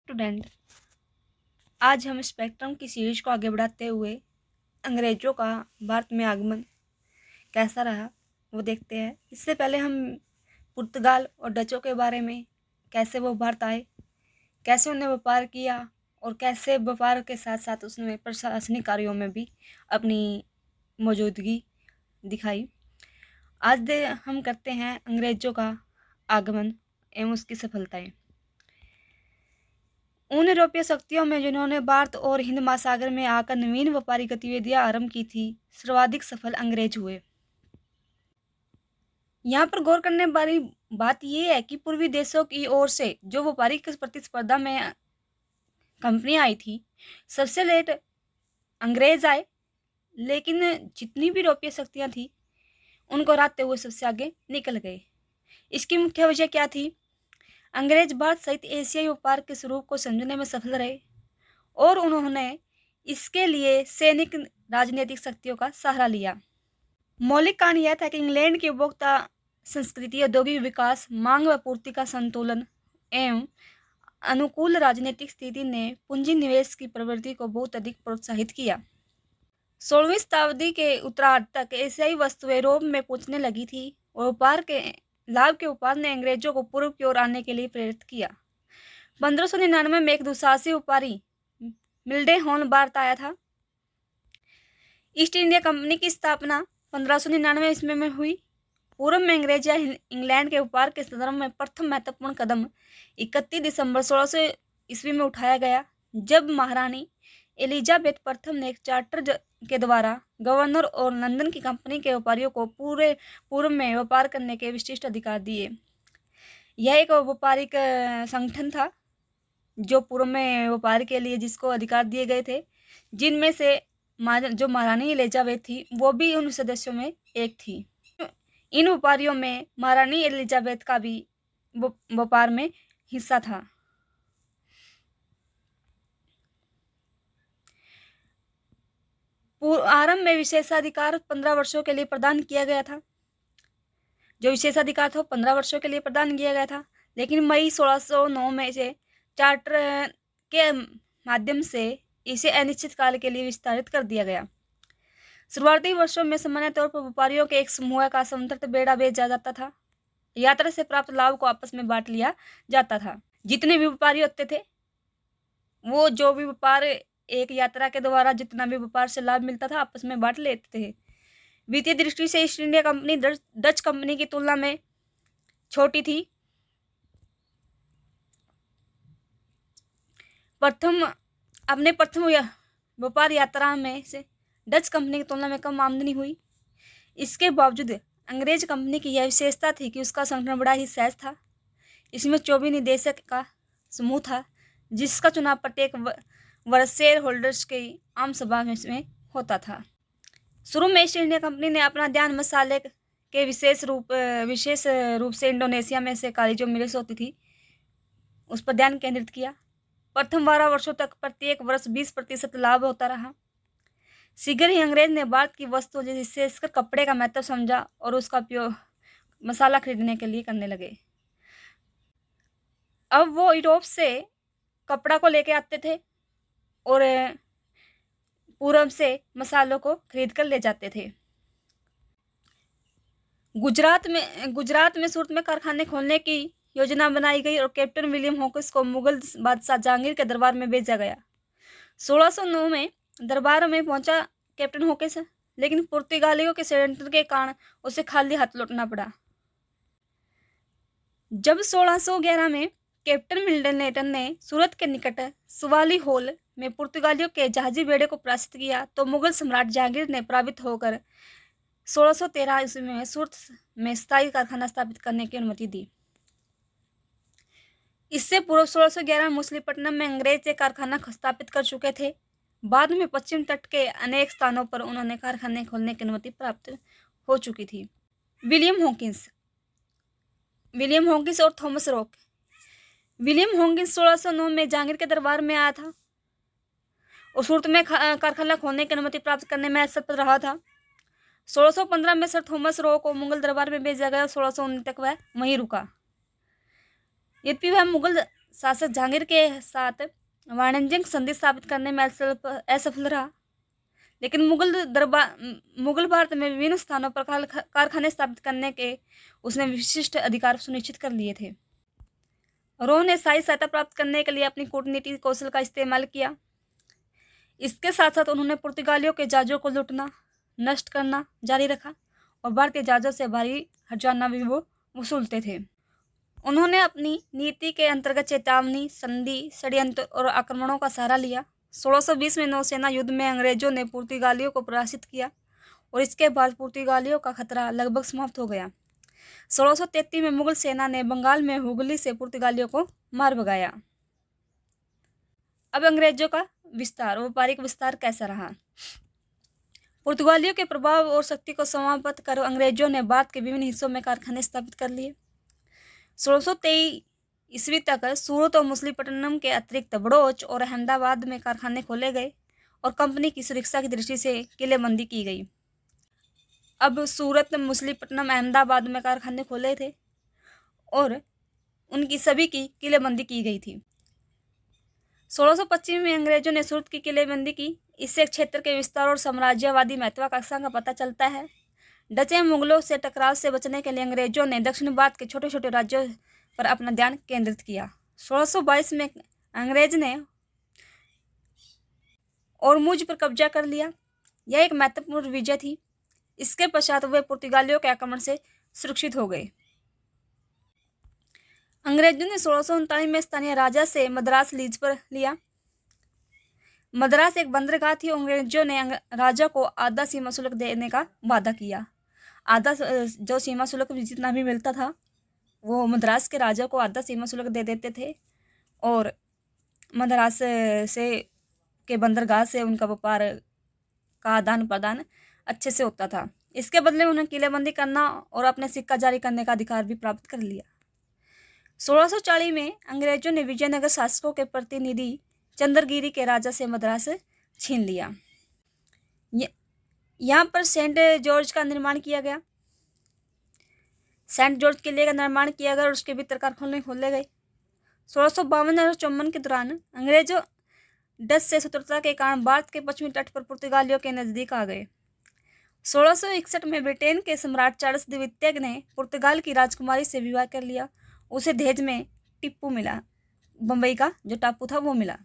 Student, आज हम spectrum की सीरीज को आगे बढ़ाते हुए अंग्रेजों का भारत में आगमन कैसा रहा वो देखते हैं। इससे पहले हम पुर्तगाल और डचों के बारे में, कैसे वो भारत आए, कैसे उन्हें व्यापार किया और कैसे व्यापार के साथ साथ उसने प्रशासनिक कार्यों में भी अपनी मौजूदगी दिखाई। आज हम करते हैं अंग्रेजों का आगमन एवं उसकी सफलताएं। उन यूरोपीय शक्तियों में जिन्होंने भारत और हिंद महासागर में आकर नवीन व्यापारी गतिविधियां आरंभ की थी, सर्वाधिक सफल अंग्रेज हुए। यहाँ पर गौर करने वाली बात यह है कि पूर्वी देशों की ओर से जो व्यापारिक प्रतिस्पर्धा में कंपनियां आई थी, सबसे लेट अंग्रेज आए, लेकिन जितनी भी यूरोपीय शक्तियां थी उनको हराते हुए सबसे आगे निकल गए। इसकी मुख्य वजह क्या थी? अंग्रेज भारत सहित एशियाई व्यापार के स्वरूप को समझने में सफल रहे और उन्होंने इसके लिए सैनिक राजनीतिक शक्तियों का सहारा लिया। मौलिक कारण यह था कि इंग्लैंड की उपभोक्ता संस्कृति, औद्योगिक विकास, मांग व पूर्ति का संतुलन एवं अनुकूल राजनीतिक स्थिति ने पूंजी निवेश की प्रवृत्ति को बहुत अधिक प्रोत्साहित किया। 16वीं शताब्दी के उत्तरार्ध तक एशियाई वस्तुएं यूरोप में पहुंचने लगी थी और व्यापार के लाभ के व्यापार ने अंग्रेजों को पूर्व की ओर आने के लिए प्रेरित किया। 1599 में एक दुसाहसी व्यापारी मिल्डे हॉर्न भारत आया था। ईस्ट इंडिया कंपनी की स्थापना 1599 ईस्वी में हुई। पूर्व में अंग्रेज या इंग्लैंड के व्यापार के संदर्भ में प्रथम महत्वपूर्ण कदम 31 दिसंबर 1600 ईस्वी में उठाया गया, जब महारानी एलिजाबेथ प्रथम ने एक चार्टर के द्वारा गवर्नर और लंदन की कंपनी के व्यापारियों को पूरे पूर्व में व्यापार करने के विशिष्ट अधिकार दिए। यह एक व्यापारिक संगठन था जो पूर्व में व्यापार के लिए जिसको अधिकार दिए गए थे, जिनमें से जो महारानी एलिजाबेथ थी वो भी उन सदस्यों में एक थी। इन व्यापारियों में महारानी एलिजाबेथ का भी व्यापार में हिस्सा था। आरंभ में विशेषाधिकार 15 वर्षों के लिए प्रदान किया गया था। जो विशेषाधिकार था 15 वर्षों के लिए प्रदान किया गया था, लेकिन मई 1609 में से चार्टर के माध्यम से इसे अनिश्चित काल के लिए विस्तारित कर दिया गया। शुरुआती वर्षों में सामान्य तौर पर व्यापारियों के एक समूह का समुद्र बेड़ा भेजा जाता था। यात्रा से प्राप्त लाभ को आपस में बांट लिया जाता था। जितने भी व्यापारी होते थे वो जो भी व्यापार एक यात्रा के द्वारा जितना भी व्यापार से लाभ मिलता था आपस में बांट लेते थे। वित्तीय दृष्टि से east India company Dutch company की तुलना में छोटी थी। अपने प्रथम व्यापार यात्रा में से डच कंपनी की तुलना में कम आमदनी हुई। इसके बावजूद अंग्रेज कंपनी की यह विशेषता थी कि उसका संगठन बड़ा ही सहज था। इसमें 24 निदेशक का समूह था, जिसका चुनाव प्रत्येक वर्ष शेयर होल्डर्स की आम सभा में होता था। शुरू में ईस्ट इंडिया कंपनी ने अपना ध्यान मसाले के विशेष रूप से इंडोनेशिया में से काली जो मिर्च होती थी उस पर ध्यान केंद्रित किया। प्रथम 12 वर्षों तक प्रत्येक वर्ष 20% लाभ होता रहा। शीघ्र ही अंग्रेज ने भारत की वस्तु विशेषकर कपड़े का महत्व समझा और उसका उपयोग मसाला खरीदने के लिए करने लगे। अब वो यूरोप से कपड़ा को लेके आते थे और पूरब से मसालों को खरीद कर ले जाते थे। गुजरात में सूरत में कारखाने खोलने की योजना बनाई गई और कैप्टन विलियम हॉकिंस को मुगल बादशाह जहांगीर के दरबार में भेजा गया। 1609 में दरबार में पहुंचा कैप्टन हॉकिंस, लेकिन पुर्तगालियों के षड्यंत्र के कारण उसे खाली हाथ लौटना पड़ा। जब 1611 में कैप्टन मिल्टन ने सूरत के निकट सुवाली होल में पुर्तगालियों के जहाजी बेड़े को परास्त किया, तो मुगल सम्राट जहांगीर ने प्रभावित होकर 1613 ईस्वी में सूरत में स्थायी कारखाना स्थापित करने की अनुमति दी। इससे पूर्व 1611 में मछलीपट्टनम में अंग्रेज एक कारखाना स्थापित कर चुके थे। बाद में पश्चिम तट के अनेक स्थानों पर उन्होंने कारखाने खोलने की अनुमति प्राप्त हो चुकी थी। विलियम हॉकिंस और थॉमस रॉक। विलियम हॉकिंस 1609 में जहांगीर के दरबार में आया था और सूरत में कारखाना खोलने की अनुमति प्राप्त करने में असफल रहा था। 1615 में सर थॉमस रॉक को मुगल दरबार में भेजा गया। 1619 तक वह वहीं रुका। यद्यपि वह मुगल शासक जहांगीर के साथ वाणिज्यिक संधि स्थापित करने में असफल रहा, लेकिन मुगल भारत में विभिन्न स्थानों पर कारखाने स्थापित करने के उसने विशिष्ट अधिकार सुनिश्चित कर लिए थे। उन्होंने शाही सहायता प्राप्त करने के लिए अपनी कूटनीति कौशल का इस्तेमाल किया। इसके साथ साथ उन्होंने पुर्तगालियों के जहाजों को लूटना, नष्ट करना जारी रखा और भारतीय जहाजों से भारी हर्जाना भी वो वसूलते थे। उन्होंने अपनी नीति के अंतर्गत चेतावनी, संधि, षड्यंत्र और आक्रमणों का सहारा लिया। 1620 में नौसेना युद्ध में अंग्रेजों ने पुर्तगालियों को पराजित किया और इसके बाद पुर्तगालियों का खतरा लगभग समाप्त हो गया। 1633 में मुगल सेना ने बंगाल में हुगली से पुर्तगालियों को मार भगाया। अब अंग्रेजों का विस्तार, व्यापारिक विस्तार कैसा रहा? पुर्तगालियों के प्रभाव और शक्ति को समाप्त कर अंग्रेजों ने भारत के विभिन्न हिस्सों में कारखाने स्थापित कर लिए। 1623 ईस्वी तक सूरत और मछलीपट्टनम के अतिरिक्त बड़ौच और अहमदाबाद में कारखाने खोले गए और कंपनी की सुरक्षा की दृष्टि से किलेबंदी की गई। अब सूरत, मछलीपट्टनम, अहमदाबाद में कारखाने खोले थे और उनकी सभी की किलेबंदी की गई थी। 1625 में अंग्रेजों ने सूरत की किलेबंदी की। इससे क्षेत्र के विस्तार और साम्राज्यवादी महत्वाकांक्षा का पता चलता है। डच एवं मुगलों से टकराव से बचने के लिए अंग्रेजों ने दक्षिण भारत के छोटे छोटे राज्यों पर अपना ध्यान केंद्रित किया। 1622 में अंग्रेज ने ओरमुज पर कब्जा कर लिया। यह एक महत्वपूर्ण विजय थी। इसके पश्चात वे पुर्तगालियों के आक्रमण से सुरक्षित हो गए। अंग्रेजों ने 1639 में स्थानीय राजा से मद्रास लीज पर लिया। मद्रास एक बंदरगाह थी। अंग्रेजों ने राजा को आधा सीमा शुल्क देने का वादा किया। आधा जो सीमा शुल्क जितना भी मिलता था वो मद्रास के राजा को आधा सीमा शुल्क दे देते थे और मद्रास से के बंदरगाह से उनका व्यापार का आदान प्रदान अच्छे से होता था। इसके बदले उन्हें किलेबंदी करना और अपने सिक्का जारी करने का अधिकार भी प्राप्त कर लिया। 1640 में अंग्रेजों ने विजयनगर शासकों के प्रतिनिधि चंद्रगिरी के राजा से मद्रास छीन लिया। यहाँ पर सेंट जॉर्ज का निर्माण किया गया। सेंट जॉर्ज किले का निर्माण किया गया और उसके भीतर कारखाने खोले गए। 1652 और 54 के दौरान अंग्रेजों डच से स्वतंत्रता के कारण भारत के पश्चिमी तट पर पुर्तगालियों के नजदीक आ गए। 1661 में ब्रिटेन के सम्राट चार्ल्स द्वितीय ने पुर्तगाल की राजकुमारी से विवाह कर लिया। उसे दहेज में टिप्पू मिला, बम्बई का जो टापू था वो मिला।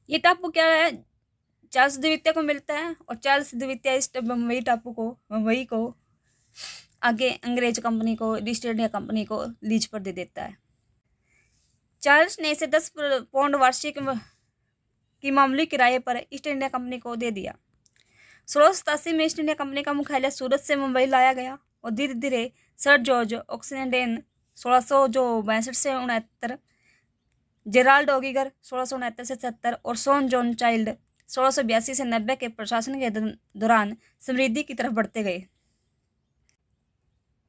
ये टापू क्या है, चार्ल्स द्वितीय को मिलता है और चार्ल्स द्वितीय इस बम्बई को आगे अंग्रेज कंपनी को, ईस्ट इंडिया कंपनी को लीज पर दे देता है। चार्ल्स ने इसे 10 पाउंड वार्षिक की मामूली किराए पर ईस्ट इंडिया कंपनी को दे दिया। 1687 में ईस्ट इंडिया कंपनी का मुख्यालय सूरत से मुंबई लाया गया और धीरे धीरे सर जॉर्ज ऑक्सीडेन 1662 से 69, जेराल्ड ओगिगर 1669 से 70 और सोन जॉन चाइल्ड 1682 से 90 के प्रशासन के दौरान समृद्धि की तरफ बढ़ते गए।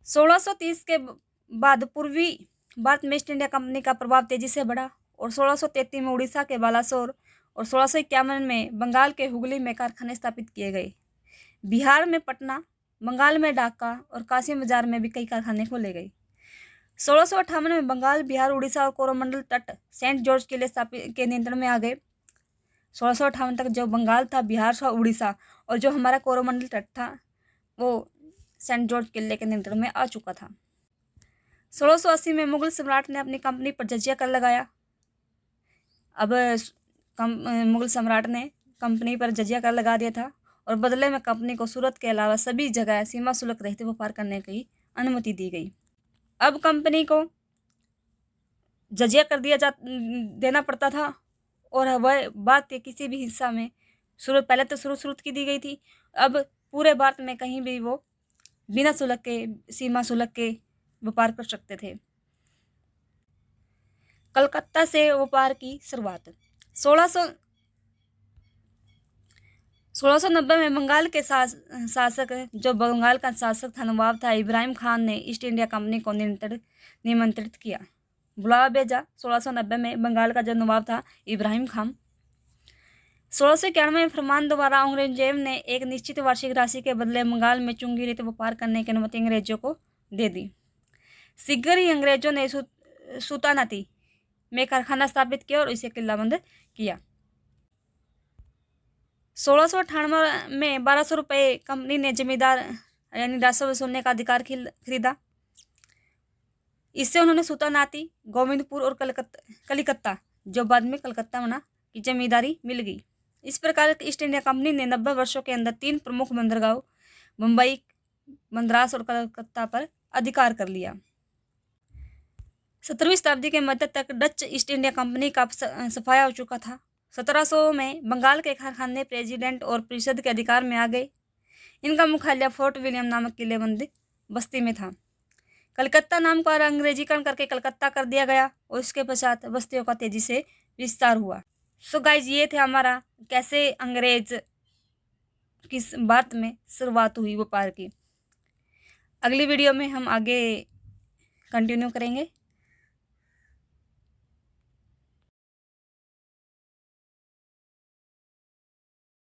1630 के बाद पूर्वी भारत में ईस्ट इंडिया कंपनी का प्रभाव तेजी से बढ़ा और 1633 में उड़ीसा के बालासोर और 1651 में बंगाल के हुगली में कारखाने स्थापित किए गए। बिहार में पटना, बंगाल में ढाका और कासिम बाजार में भी कई कारखाने खोले गए। 1658 में बंगाल, बिहार, उड़ीसा और कोरोमंडल तट सेंट जॉर्ज किले स्थापित के नियंत्रण में आ गए। 1658 तक जो बंगाल था, बिहार था, उड़ीसा और जो हमारा कोरोमंडल तट था वो सेंट जॉर्ज किले के नियंत्रण में आ चुका था। 1680 में मुगल सम्राट ने अपनी कंपनी पर जजिया कर लगाया। अब मुगल सम्राट ने कंपनी पर जजिया कर लगा दिया था और बदले में कंपनी को सूरत के अलावा सभी जगह सीमा शुल्क रहित व्यापार करने की अनुमति दी गई। अब कंपनी को जजिया कर देना पड़ता था और वह भारत के किसी भी हिस्सा में पहले तो शुल्क की दी गई थी, अब पूरे भारत में कहीं भी वो बिना शुल्क के, सीमा शुल्क के व्यापार कर सकते थे। कलकत्ता से व्यापार की शुरुआत। 1690 में बंगाल के शासक, जो बंगाल का शासक था, नवाब था इब्राहिम खान ने ईस्ट इंडिया कंपनी को निमंत्रित किया, बुलावा भेजा। 1690 में बंगाल का जो नवाब था इब्राहिम खान, 1691 में फरमान द्वारा औरंगजेब ने एक निश्चित वार्षिक राशि के बदले बंगाल में चुंगी रहित व्यापार करने की अनुमति अंग्रेजों को दे दी। शीघ्र ही अंग्रेजों ने सुल्तानाती में कारखाना स्थापित किया और इसे किलाबंद किया। 1698 में 1200 रुपये कंपनी ने जमींदार यानी राजस्व वसूलने का अधिकार खरीदा। इससे उन्होंने सुल्तानाती, गोविंदपुर और कलिकत्ता, जो बाद में कलकत्ता बना, की जमींदारी मिल गई। इस प्रकार ईस्ट इंडिया कंपनी ने 90 वर्षों के अंदर 3 प्रमुख बंदरगाहों मुंबई, मद्रास और कलकत्ता पर अधिकार कर लिया। 17वीं शताब्दी के मध्य तक डच ईस्ट इंडिया कंपनी का सफाया हो चुका था। 1700 में बंगाल के कारखाने प्रेसिडेंट और परिषद के अधिकार में आ गए। इनका मुख्यालय फोर्ट विलियम नामक किलेबंद बस्ती में था। कलकत्ता नाम का अंग्रेजीकरण करके कलकत्ता कर दिया गया और इसके पश्चात बस्तियों का तेजी से विस्तार हुआ। सो गाइज, ये थे हमारा कैसे अंग्रेज की भारत में शुरुआत हुई व्यापार की। अगली वीडियो में हम आगे कंटिन्यू करेंगे।